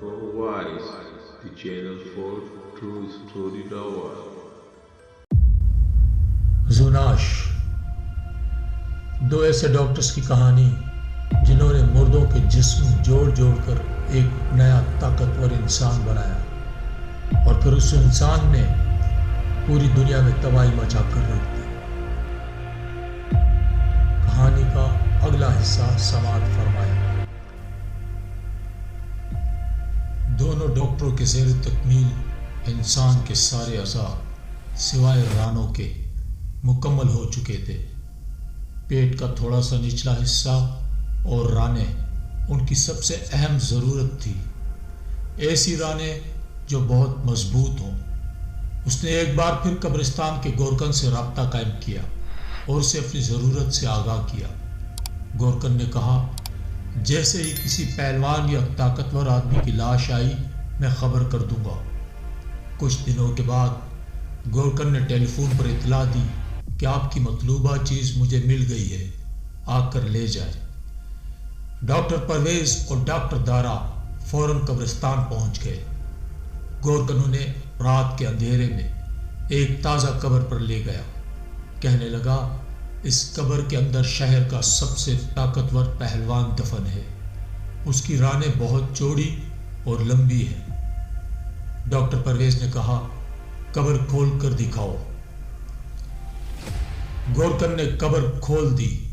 Wise, the channel for true story lover. زوناش، دو ایسے doctors کی کہانی جنہوں نے مردوں کے جسم جوڑ جوڑ کر ایک نیا طاقتور انسان بنایا اور پھر اس انسان نے پوری دنیا میں تباہی مچا کر رکھ دی۔ کہانی کا اگلا حصہ سماعت فرمائیں۔ دونوں ڈاکٹروں کے زیر تکمیل انسان کے سارے اعضاء سوائے رانوں کے مکمل ہو چکے تھے۔ پیٹ کا تھوڑا سا نچلا حصہ اور رانے ان کی سب سے اہم ضرورت تھی، ایسی رانے جو بہت مضبوط ہوں۔ اس نے ایک بار پھر قبرستان کے گورکن سے رابطہ قائم کیا اور اسے اپنی ضرورت سے آگاہ کیا۔ گورکن نے کہا، جیسے ہی کسی پہلوان یا طاقتور آدمی کی لاش آئی میں خبر کر دوں گا۔ کچھ دنوں کے بعد گورکن نے ٹیلی فون پر اطلاع دی کہ آپ کی مطلوبہ چیز مجھے مل گئی ہے، آ کر لے جائے۔ ڈاکٹر پرویز اور ڈاکٹر دارا فوراً قبرستان پہنچ گئے۔ گورکن انہیں رات کے اندھیرے میں ایک تازہ قبر پر لے گیا۔ کہنے لگا، اس قبر کے اندر شہر کا سب سے طاقتور پہلوان دفن ہے، اس کی رانیں بہت چوڑی اور لمبی ہیں۔ ڈاکٹر پرویز نے کہا، قبر کھول کر دکھاؤ۔ گورکن نے قبر کھول دی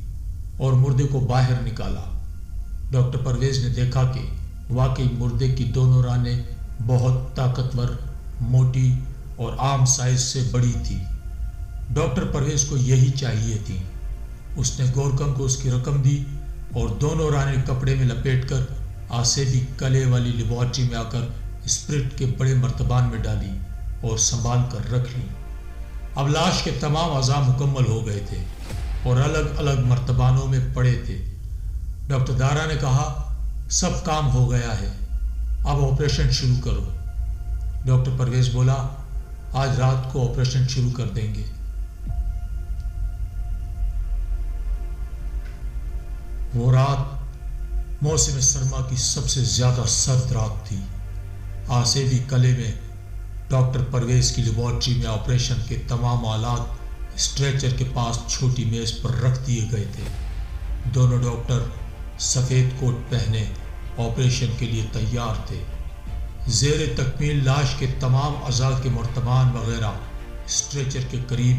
اور مردے کو باہر نکالا۔ ڈاکٹر پرویز نے دیکھا کہ واقعی مردے کی دونوں رانیں بہت طاقتور، موٹی اور عام سائز سے بڑی تھی۔ ڈاکٹر پرویز کو یہی چاہیے تھی۔ اس نے گورکن کو اس کی رقم دی اور دونوں رانیں کپڑے میں لپیٹ کر آسیبی کلے والی لیبارٹری میں آ کر اسپرٹ کے بڑے مرتبان میں ڈالی اور سنبھال کر رکھ لی۔ اب لاش کے تمام اعضاء مکمل ہو گئے تھے اور الگ الگ مرتبانوں میں پڑے تھے۔ ڈاکٹر دارا نے کہا، سب کام ہو گیا ہے، اب آپریشن شروع کرو۔ ڈاکٹر پرویز بولا، آج رات کو آپریشن شروع کر دیں گے۔ وہ رات موسم سرما کی سب سے زیادہ سرد رات تھی۔ آسیبی کلے میں ڈاکٹر پرویز کی لیبارٹری میں آپریشن کے تمام آلات اسٹریچر کے پاس چھوٹی میز پر رکھ دیے گئے تھے۔ دونوں ڈاکٹر سفید کوٹ پہنے آپریشن کے لیے تیار تھے۔ زیر تکمیل لاش کے تمام اعضاء کے مرتبان وغیرہ اسٹریچر کے قریب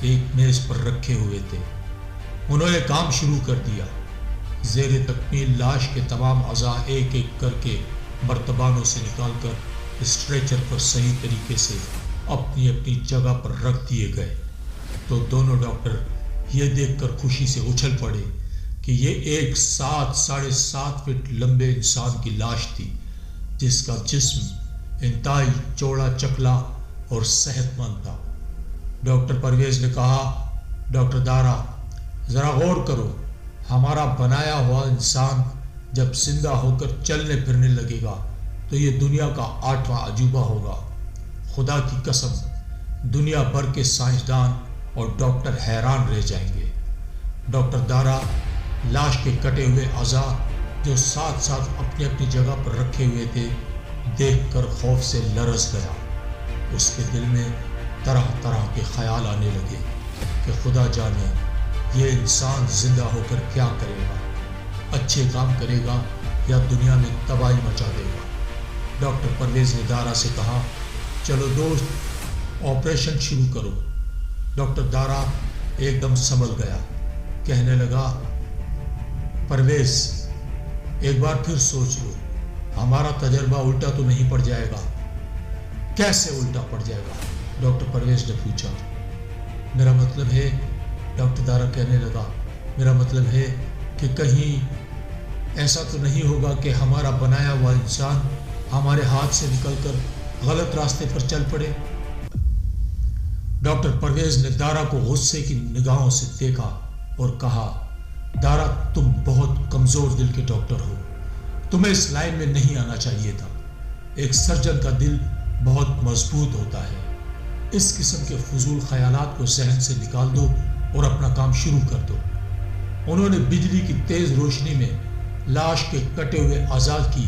ایک میز پر رکھے ہوئے تھے۔ انہوں نے کام شروع کر دیا۔ زیر تکمیل لاش کے تمام اعضاء ایک ایک کر کے مرتبانوں سے نکال کر اسٹریچر پر صحیح طریقے سے اپنی اپنی جگہ پر رکھ دیے گئے تو دونوں ڈاکٹر یہ دیکھ کر خوشی سے اچھل پڑے کہ یہ ایک 7.5 فٹ لمبے انسان کی لاش تھی، جس کا جسم انتہائی چوڑا چکلا اور صحت مند تھا۔ ڈاکٹر پرویز نے کہا، ڈاکٹر دارا، ذرا غور کرو، ہمارا بنایا ہوا انسان جب زندہ ہو کر چلنے پھرنے لگے گا تو یہ دنیا کا 8واں عجوبہ ہوگا۔ خدا کی قسم، دنیا بھر کے سائنسدان اور ڈاکٹر حیران رہ جائیں گے۔ ڈاکٹر دارا لاش کے کٹے ہوئے اعضاء جو ساتھ ساتھ اپنی اپنی جگہ پر رکھے ہوئے تھے دیکھ کر خوف سے لرز گیا۔ اس کے دل میں طرح طرح کے خیال آنے لگے کہ خدا جانے یہ انسان زندہ ہو کر کیا کرے گا، اچھے کام کرے گا یا دنیا میں تباہی مچا دے گا۔ ڈاکٹر پرویز نے دارا سے کہا، چلو دوست، آپریشن شروع کرو۔ ڈاکٹر دارا ایک دم سنبھل گیا۔ کہنے لگا، پرویز، ایک بار پھر سوچ لو، ہمارا تجربہ الٹا تو نہیں پڑ جائے گا؟ کیسے الٹا پڑ جائے گا؟ ڈاکٹر پرویز نے پوچھا۔ میرا مطلب ہے، ڈاکٹر دارا کہنے لگا، میرا مطلب ہے کہ کہیں ایسا تو نہیں ہوگا کہ ہمارا بنایا ہوا انسان ہمارے ہاتھ سے نکل کر غلط راستے پر چل پڑے؟ ڈاکٹر پرویز نے دارا کو غصے کی نگاہوں سے دیکھا اور کہا، دارا، تم بہت کمزور دل کے ڈاکٹر ہو، تمہیں اس لائن میں نہیں آنا چاہیے تھا۔ ایک سرجن کا دل بہت مضبوط ہوتا ہے۔ اس قسم کے فضول خیالات کو ذہن سے نکال دو اور اپنا کام شروع کر دو۔ انہوں نے بجلی کی تیز روشنی میں لاش کے کٹے ہوئے اعضاء کی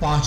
5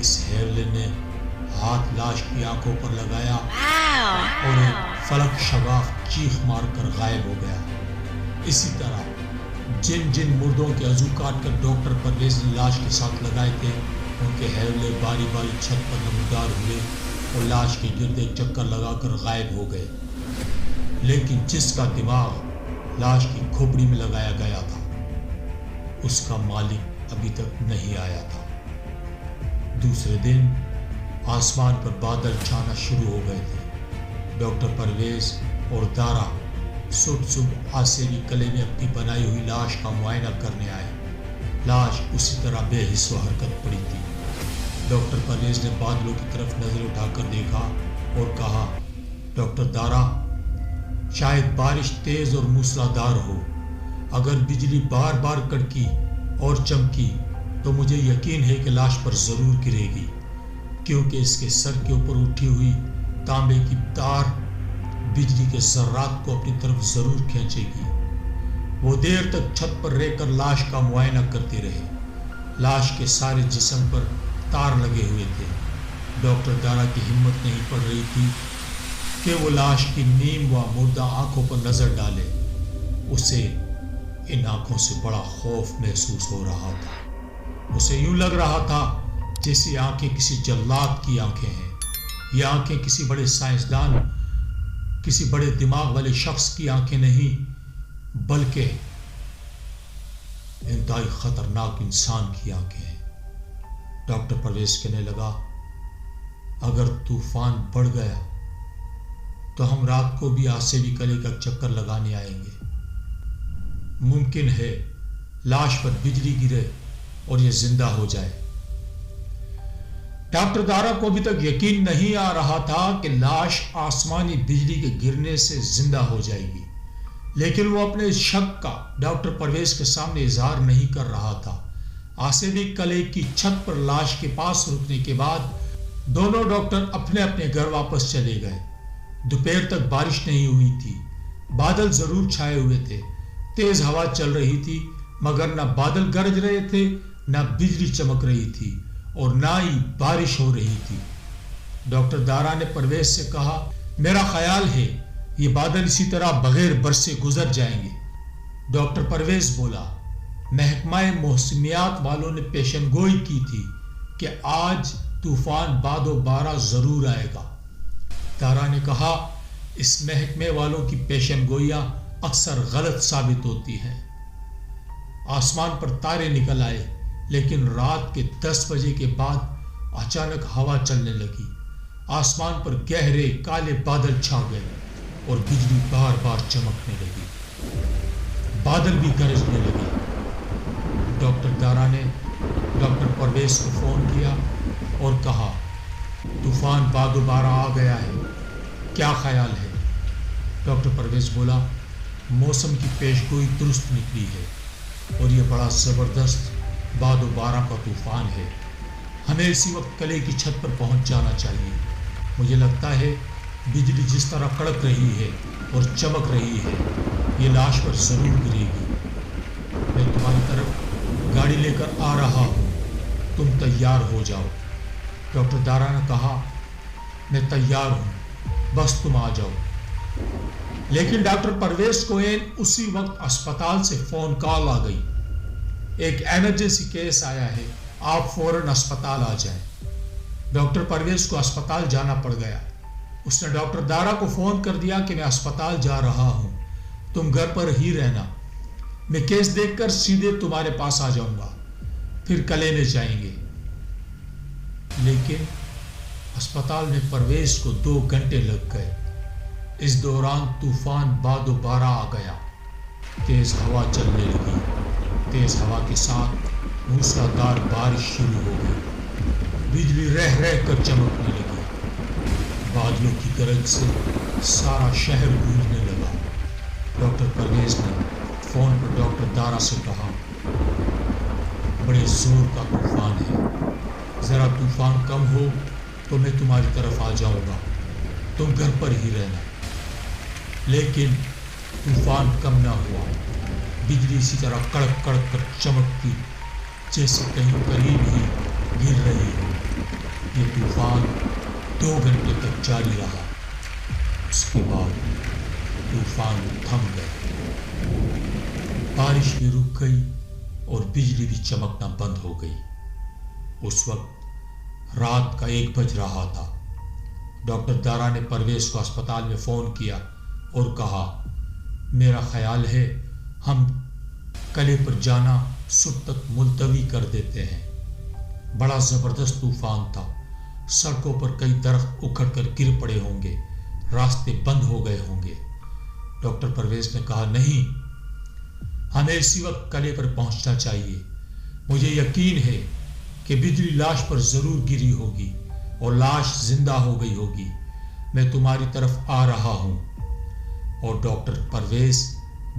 اس حیولے نے ہاتھ لاش کی آنکھوں پر لگایا اور ایک فلک شگاف چیخ مار کر غائب ہو گیا۔ اسی طرح جن جن مردوں کے عضو کاٹ کر ڈاکٹر پرویز نے لاش کے ساتھ لگائے تھے ان کے حیولے باری باری چھت پر نمودار ہوئے اور لاش کے گرد ایک چکر لگا کر غائب ہو گئے، لیکن جس کا دماغ لاش کی کھوپڑی میں لگایا گیا تھا اس کا مالک ابھی تک نہیں آیا تھا۔ دوسرے دن آسمان پر بادل چھانا شروع ہو گئے تھے۔ ڈاکٹر پرویز اور دارا صبح آسیری قلعے میں اپنی بنائی ہوئی لاش کا معائنہ کرنے آئے۔ لاش اسی طرح بے حس و حرکت پڑی تھی۔ ڈاکٹر پرویز نے بادلوں کی طرف نظر اٹھا کر دیکھا اور کہا، ڈاکٹر دارا، شاید بارش تیز اور موسلادھار ہو۔ اگر بجلی بار بار کڑکی اور چمکی تو مجھے یقین ہے کہ لاش پر ضرور گرے گی، کیونکہ اس کے سر کے اوپر اٹھی ہوئی تانبے کی تار بجلی کے ذرات کو اپنی طرف ضرور کھینچے گی۔ وہ دیر تک چھت پر رہ کر لاش کا معائنہ کرتے رہے۔ لاش کے سارے جسم پر تار لگے ہوئے تھے۔ ڈاکٹر دارا کی ہمت نہیں پڑ رہی تھی کہ وہ لاش کی نیم و مردہ آنکھوں پر نظر ڈالے۔ اسے ان آنکھوں سے بڑا خوف محسوس ہو رہا تھا۔ اسے یوں لگ رہا تھا جیسے آنکھیں کسی جلاد کی آنکھیں ہیں۔ یہ آنکھیں کسی بڑے سائنسدان، کسی بڑے دماغ والے شخص کی آنکھیں نہیں، بلکہ انتہائی خطرناک انسان کی آنکھیں ہیں۔ ڈاکٹر پرویز کہنے لگا، اگر طوفان بڑھ گیا تو ہم رات کو بھی آسیری قلعے کا چکر لگانے آئیں گے۔ ممکن ہے لاش پر بجلی گرے اور یہ زندہ ہو جائے۔ ڈاکٹر دارا کو ابھی تک یقین نہیں آ رہا تھا کہ لاش آسمانی بجلی کے گرنے سے زندہ ہو جائے گی، لیکن وہ اپنے شک کا ڈاکٹر پرویز کے سامنے اظہار نہیں کر رہا تھا۔ آسیری قلعے کی چھت پر لاش کے پاس رکنے کے بعد دونوں ڈاکٹر اپنے اپنے گھر واپس چلے گئے۔ دوپہر تک بارش نہیں ہوئی تھی۔ بادل ضرور چھائے ہوئے تھے، تیز ہوا چل رہی تھی، مگر نہ بادل گرج رہے تھے، نہ بجلی چمک رہی تھی، اور نہ ہی بارش ہو رہی تھی۔ ڈاکٹر دارا نے پرویز سے کہا، میرا خیال ہے یہ بادل اسی طرح بغیر برسے گزر جائیں گے۔ ڈاکٹر پرویز بولا، محکمہ موسمیات والوں نے پیشن گوئی کی تھی کہ آج طوفان باد و بارہ ضرور آئے گا۔ دارا نے کہا، اس محکمے والوں کی پیشن گوئیاں اکثر غلط ثابت ہوتی ہیں۔ آسمان پر تارے نکل آئے، لیکن رات کے 10 بجے کے بعد اچانک ہوا چلنے لگی۔ آسمان پر گہرے کالے بادل چھا گئے اور بجلی بار بار چمکنے لگی۔ بادل بھی گرجنے لگے۔ ڈاکٹر دارا نے ڈاکٹر پرویز کو فون کیا اور کہا، طوفان باد و بارہ آ گیا ہے، کیا خیال ہے؟ ڈاکٹر پرویز بولا، موسم کی پیشگوئی درست نکلی ہے اور یہ بڑا زبردست باد و بارہ کا طوفان ہے۔ ہمیں اسی وقت قلعے کی چھت پر پہنچ جانا چاہیے۔ مجھے لگتا ہے بجلی جس طرح کڑک رہی ہے اور چمک رہی ہے، یہ لاش پر ضرور گرے گی۔ میں تمہاری طرف گاڑی لے کر آ رہا ہوں، تم تیار ہو جاؤ۔ ڈاکٹر دارا نے کہا، میں تیار ہوں، بس تم آ جاؤ۔ لیکن ڈاکٹر پرویز کو اسی وقت اسپتال سے فون کال آ گئی، ایک ایمرجنسی کیس آیا ہے، آپ فوراً اسپتال آ جائیں۔ ڈاکٹر پرویز کو اسپتال جانا پڑ گیا۔ اس نے ڈاکٹر دارا کو فون کر دیا کہ میں اسپتال جا رہا ہوں، تم گھر پر ہی رہنا، میں کیس دیکھ کر سیدھے تمہارے پاس آ جاؤں گا، پھر قلعے میں جائیں گے۔ لیکن اسپتال میں پرویز کو 2 گھنٹے لگ گئے۔ اس دوران طوفان باد و بارہ آ گیا۔ تیز ہوا چلنے لگی۔ تیز ہوا کے ساتھ موسلادھار بارش شروع ہو گئی۔ بجلی رہ رہ کر چمکنے لگی۔ بادلوں کی گرج سے سارا شہر گونجنے لگا۔ ڈاکٹر پرویز نے فون پر ڈاکٹر دارا سے کہا، بڑے زور کا طوفان ہے، ذرا طوفان کم ہو تو میں تمہاری طرف آ جاؤں گا، تم گھر پر ہی رہنا۔ لیکن طوفان کم نہ ہوا۔ بجلی اسی طرح کڑک کڑک کر چمکتی جیسے کہیں قریب ہی گر رہی ہو۔ یہ طوفان 2 گھنٹے تک جاری رہا۔ اس کے بعد طوفان تھم گیا، بارش بھی رک گئی اور بجلی بھی چمکنا بند ہو گئی۔ اس وقت رات کا 1 بج رہا تھا۔ ڈاکٹر دارا نے پرویز کو اسپتال میں فون کیا اور کہا، میرا خیال ہے ہم قلعے پر جانا صبح تک ملتوی کر دیتے ہیں۔ بڑا زبردست طوفان تھا، سڑکوں پر کئی درخت اکھڑ کر گر پڑے ہوں گے، راستے بند ہو گئے ہوں گے۔ ڈاکٹر پرویز نے کہا، نہیں، ہمیں اسی وقت قلعے پر پہنچنا چاہیے۔ مجھے یقین ہے کہ بجلی لاش پر ضرور گری ہوگی اور لاش زندہ ہو گئی ہوگی۔ میں تمہاری طرف آ رہا ہوں۔ اور ڈاکٹر پرویز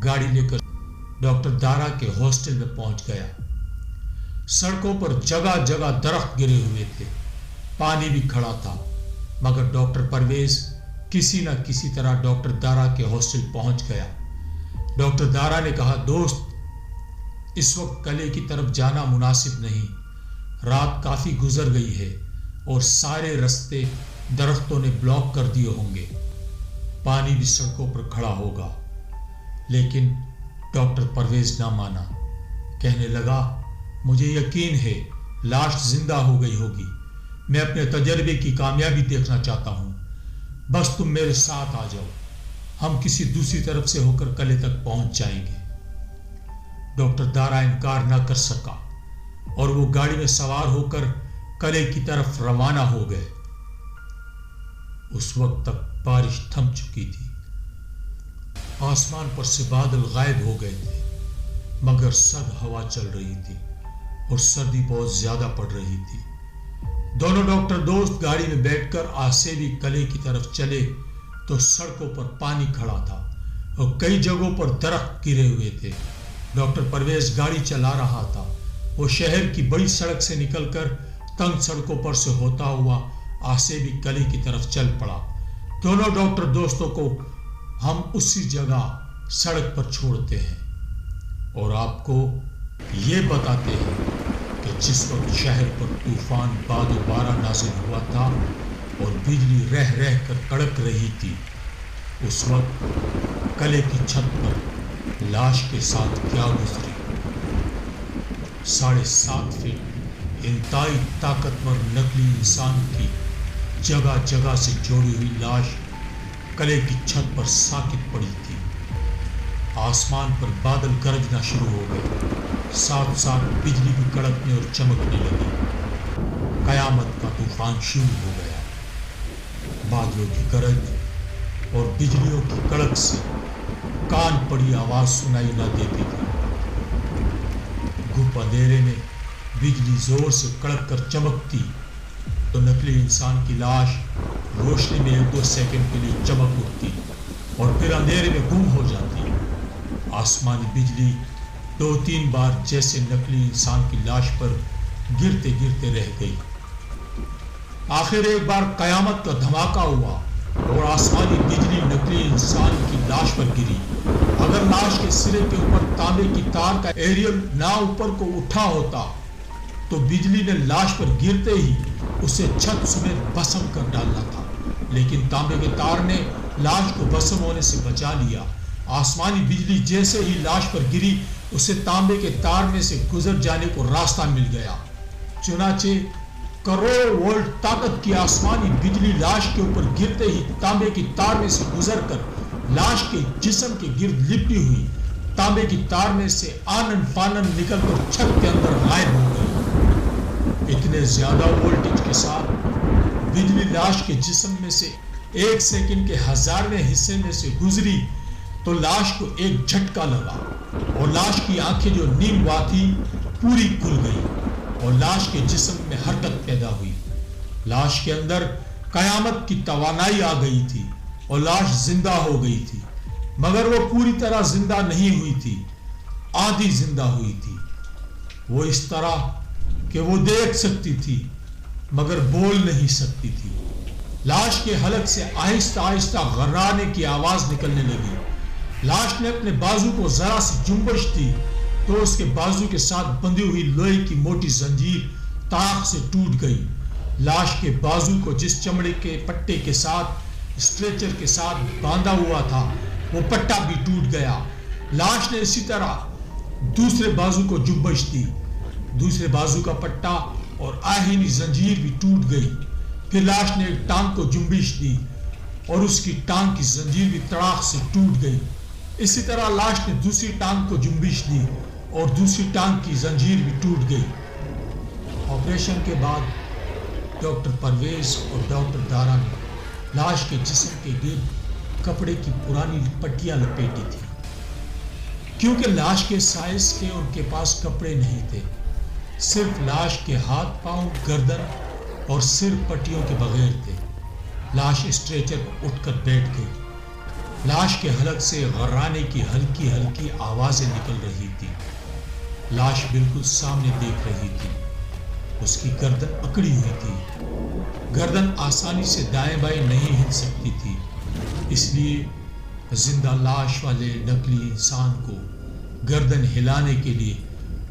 گاڑی لے کر ڈاکٹر دارا کے ہاسٹل میں پہنچ گیا۔ سڑکوں پر جگہ جگہ درخت گرے ہوئے تھے، پانی بھی کھڑا تھا، مگر ڈاکٹر پرویز کسی نہ کسی طرح ڈاکٹر دارا کے ہاسٹل پہنچ گیا۔ ڈاکٹر دارا نے کہا، دوست، اس وقت قلعے کی طرف جانا مناسب نہیں۔ رات کافی گزر گئی ہے اور سارے راستے درختوں نے بلاک کر دیے ہوں گے، پانی بھی سڑکوں پر کھڑا ہوگا۔ لیکن ڈاکٹر پرویز نہ مانا، کہنے لگا، مجھے یقین ہے لاش زندہ ہو گئی ہوگی۔ میں اپنے تجربے کی کامیابی دیکھنا چاہتا ہوں، بس تم میرے ساتھ آ جاؤ، ہم کسی دوسری طرف سے ہو کر قلعے تک پہنچ جائیں گے۔ ڈاکٹر دارا انکار نہ کر سکا اور وہ گاڑی میں سوار ہو کر قلعے کی طرف روانہ ہو گئے۔ اس وقت تک بارش تھم چکی تھی، آسمان پر سے بادل غائب ہو گئے تھے، مگر سرد ہوا چل رہی تھی اور سردی بہت زیادہ پڑ رہی تھی۔ دونوں ڈاکٹر دوست گاڑی میں بیٹھ کر آسیبی قلعے کی طرف چلے تو سڑکوں پر پانی کھڑا تھا اور کئی جگہوں پر درخت گرے ہوئے تھے۔ ڈاکٹر پرویز گاڑی چلا رہا تھا۔ وہ شہر کی بڑی سڑک سے نکل کر تنگ سڑکوں پر سے ہوتا ہوا آسیبی قلعے کی طرف چل پڑا۔ دونوں ڈاکٹر دوستوں کو ہم اسی جگہ سڑک پر چھوڑتے ہیں اور آپ کو یہ بتاتے ہیں کہ جس وقت شہر پر طوفان باد و بارہ نازل ہوا تھا اور بجلی رہ رہ کر کڑک رہی تھی، اس وقت قلعے کی چھت پر لاش کے ساتھ کیا گزری۔ 7.5 فٹ انتہائی طاقتور نقلی انسان کی جگہ جگہ سے جوڑی ہوئی لاش قلعے کی چھت پر ساکت پڑی تھی۔ آسمان پر بادل گرجنا شروع ہو گئے، ساتھ ساتھ بجلی بھی کڑکنے اور چمکنے لگی۔ قیامت کا طوفان شروع ہو گیا۔ بادلوں کی گرج اور بجلیوں کی کڑک سے کان پڑی آواز سنائی نہ دیتی تھی۔ گھپ اندھیرے میں بجلی زور سے کڑک کر چمکتی تو نقلی انسان کی لاش روشنی میں 1-2 سیکنڈ کے لیے چمک اٹھتی اور پھر اندھیرے میں گم ہو جاتی۔ آسمانی بجلی 2-3 بار جیسے نقلی انسان کی لاش پر گرتے گرتے رہ گئی۔ آخر ایک بار قیامت کا دھماکہ ہوا اور آسمانی بجلی نقلی انسان کی لاش پر گری۔ اگر لاش کے سرے کے اوپر تانبے کی تار کا ایریل نہ اوپر کو اٹھا ہوتا تو بجلی نے لاش پر گرتے ہی اسے چھت سمیت بھسم کر ڈالنا تھا، لیکن تانبے کے تار نے لاش کو بھسم ہونے سے بچا لیا۔ آسمانی بجلی جیسے ہی لاش پر گری، اسے تانبے کے تار میں سے گزر جانے کو راستہ مل گیا۔ چنانچہ کروڑ وولٹ طاقت کی آسمانی بجلی لاش کے اوپر گرتے ہی تانبے کی تار میں سے گزر کر لاش کے جسم کے گرد لپٹی ہوئی تانبے کی تار میں سے آنن فانن نکل کر چھت کے اندر غائب ہو گئی۔ اتنے زیادہ وولٹیج کے ساتھ بجلی لاش کے جسم میں سے 1 سیکنڈ کے 1000ویں حصے میں سے گزری تو لاش کو ایک جھٹکا لگا اور لاش کی آنکھیں جو نیم وا تھی پوری کھل گئی اور لاش کے جسم میں حرکت پیدا ہوئی۔ لاش کے اندر قیامت کی توانائی آ گئی تھی اور لاش زندہ ہو گئی تھی، مگر وہ پوری طرح زندہ نہیں ہوئی تھی، آدھی زندہ ہوئی تھی۔ وہ اس طرح کہ وہ دیکھ سکتی تھی مگر بول نہیں سکتی تھی۔ لاش کے حلق سے آہستہ آہستہ غرانے کی آواز نکلنے لگی۔ لاش نے اپنے بازو کو ذرا سی جنبش دی تو اس کے بازو کے ساتھ بندھی ہوئی لوہے کی موٹی زنجیر طاق سے ٹوٹ گئی لاش کے بازو کو جس چمڑے کے پٹے کے ساتھ اسٹریچر کے ساتھ باندھا ہوا تھا وہ پٹا بھی ٹوٹ گیا۔ لاش نے اسی طرح دوسرے بازو کو جنبش دی، دوسرے بازو کا پٹا اور آہنی زنجیر بھی ٹوٹ گئی۔ پھر لاش نے ایک ٹانگ کو جنبش دی اور اس کی ٹانگ کی زنجیر بھی تڑاک سے ٹوٹ گئی۔ اسی طرح لاش نے دوسری ٹانگ کو جنبش دی اور دوسری ٹانگ کی زنجیر بھی ٹوٹ گئی۔ آپریشن کے بعد ڈاکٹر پرویز اور ڈاکٹر دارا نے لاش کے جسم کے گرد کپڑے کی پرانی پٹیاں لپیٹی تھی، کیونکہ لاش کے سائز کے ان کے پاس کپڑے نہیں تھے۔ صرف لاش کے ہاتھ پاؤں، گردن اور سر پٹیوں کے بغیر تھے۔ لاش اسٹریچر پر اٹھ کر بیٹھ گئی۔ لاش کے حلق سے غرانے کی ہلکی ہلکی آوازیں نکل رہی تھی۔ لاش بالکل سامنے دیکھ رہی تھی۔ اس کی گردن اکڑی ہوئی تھی۔ گردن آسانی سے دائیں بائیں نہیں ہل سکتی تھی، اس لیے زندہ لاش والے نقلی انسان کو گردن ہلانے کے لیے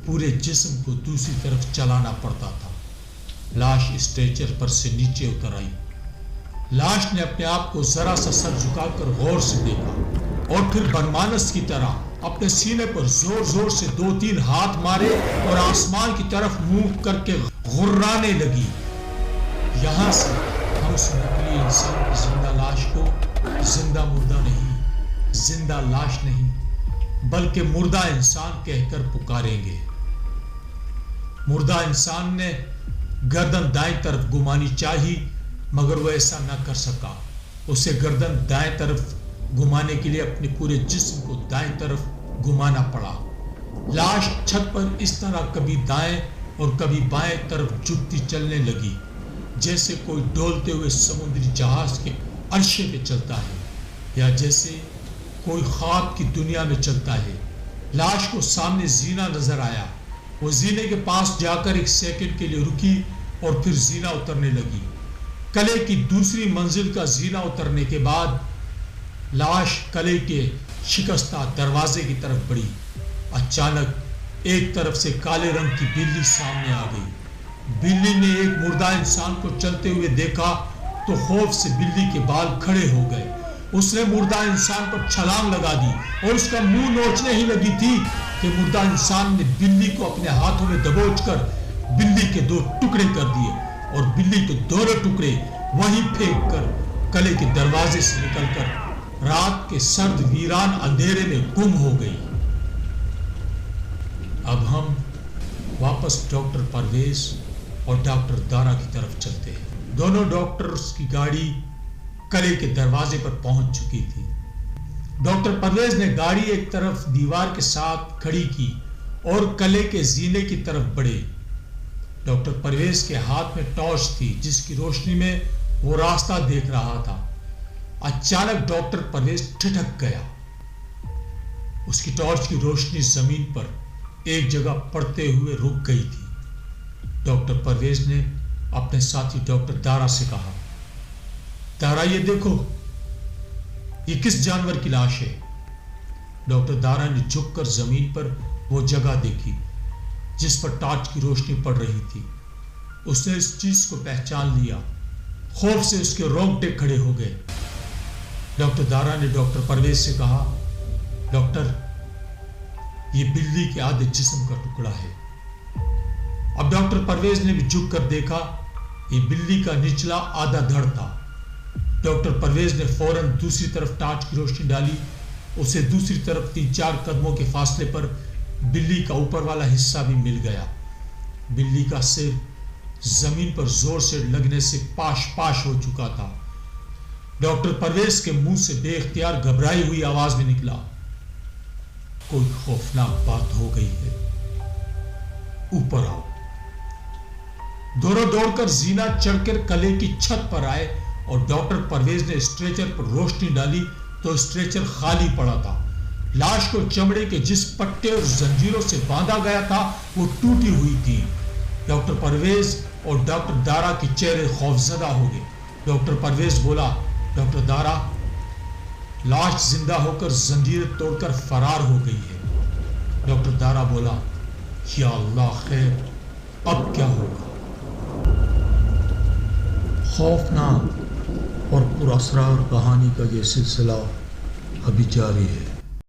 پورے جسم کو دوسری طرف چلانا پڑتا تھا۔ لاش اسٹریچر پر سے نیچے اتر آئی۔ لاش نے اپنے آپ کو ذرا سا سر جھکا کر غور سے دیکھا اور پھر برمانس کی طرح اپنے سینے پر زور زور سے 2-3 ہاتھ مارے اور آسمان کی طرف منہ کر کے غرانے لگی۔ یہاں سے ہم اس نقلی انسان کی زندہ لاش کو زندہ مردہ نہیں، زندہ لاش نہیں بلکہ مردہ انسان کہہ کر پکاریں گے۔ مردہ انسان نے گردن دائیں طرف گھمانی چاہی مگر وہ ایسا نہ کر سکا۔ اسے گردن دائیں طرف گھمانے کے لیے اپنے پورے جسم کو دائیں طرف گھمانا پڑا۔ لاش چھت پر اس طرح کبھی دائیں اور کبھی بائیں طرف جھکتی چلنے لگی جیسے کوئی ڈولتے ہوئے سمندری جہاز کے عرشے پہ چلتا ہے یا جیسے کوئی خواب کی دنیا میں چلتا ہے۔ لاش کو سامنے زینہ نظر آیا۔ وہ زینے کے پاس جا کر 1 سیکنڈ کے لیے رکی اور پھر زینہ اترنے لگی۔ قلعے کی دوسری منزل کا زینہ اترنے کے بعد لاش قلعے کے شکستہ دروازے کی طرف بڑھی۔ اچانک ایک طرف سے کالے رنگ کی بلی سامنے آ گئی۔ بلی نے ایک مردہ انسان کو چلتے ہوئے دیکھا تو خوف سے بلی کے بال کھڑے ہو گئے۔ اس نے مردہ انسان پر چھلانگ لگا دی اور اس کا منہ نوچنے ہی لگی تھی کہ مردہ انسان نے بلی کو اپنے ہاتھوں میں دبوچ کر بلی کے 2 ٹکڑے کر دیے اور بلی کے دونوں ٹکڑے وہیں پھینک کر قلعے کے دروازے سے نکل کر رات کے سرد ویران اندھیرے میں گم ہو گئی۔ اب ہم واپس ڈاکٹر پرویز اور ڈاکٹر دارا کی طرف چلتے ہیں۔ دونوں ڈاکٹرز کی گاڑی قلعے کے دروازے پر پہنچ چکی تھی۔ ڈاکٹر پرویز نے گاڑی ایک طرف دیوار کے ساتھ کھڑی کی اور قلعے کے زینے کی طرف بڑھے۔ ڈاکٹر پرویز کے ہاتھ میں ٹارچ تھی جس کی روشنی میں وہ راستہ دیکھ رہا تھا۔ اچانک ڈاکٹر پرویز ٹھٹک گیا۔ اس کی ٹارچ کی روشنی زمین پر ایک جگہ پڑتے ہوئے رک گئی تھی۔ ڈاکٹر پرویز نے اپنے ساتھی ڈاکٹر دارا سے کہا، دارا یہ دیکھو، یہ کس جانور کی لاش ہے؟ ڈاکٹر دارا نے جھک کر زمین پر وہ جگہ دیکھی جس پر ٹارچ کی روشنی پڑ رہی تھی۔ اس نے اس چیز کو پہچان لیا۔ خوف سے اس کے رونگٹے کھڑے ہو گئے۔ ڈاکٹر دارا نے ڈاکٹر پرویز سے کہا، ڈاکٹر یہ بلی کے آدھے جسم کا ٹکڑا ہے۔ اب ڈاکٹر پرویز نے بھی جھک کر دیکھا، یہ بلی کا نچلا آدھا دھڑ تھا۔ ڈاکٹر پرویز نے فوراً دوسری طرف ٹارچ کی روشنی ڈالی۔ اسے دوسری طرف 3-4 قدموں کے فاصلے پر بلی کا اوپر والا حصہ بھی مل گیا۔ بلی کا سر زمین پر زور سے لگنے سے پاش پاش ہو چکا تھا۔ ڈاکٹر پرویز کے منہ سے بے اختیار گھبرائی ہوئی آواز میں نکلا، کوئی خوفناک بات ہو گئی ہے، اوپر آؤ۔ دونوں دوڑ کر زینہ چڑھ کر قلعے کی چھت پر آئے اور ڈاکٹر پرویز نے اسٹریچر پر روشنی ڈالی تو اسٹریچر خالی پڑا تھا۔ لاش کو چمڑے کے جس پٹے اور زنجیروں سے باندھا گیا تھا وہ ٹوٹی ہوئی تھی۔ ڈاکٹر پرویز اور ڈاکٹر دارا کے چہرے خوفزدہ ہو گئے۔ ڈاکٹر پرویز بولا، ڈاکٹر دارا، لاش زندہ ہو کر زنجیریں توڑ کر فرار ہو گئی ہے۔ ڈاکٹر دارا بولا، یا اللہ خیر، اب کیا ہوگا؟ خوفناک اور پراسرار کہانی کا یہ سلسلہ ابھی جاری ہے۔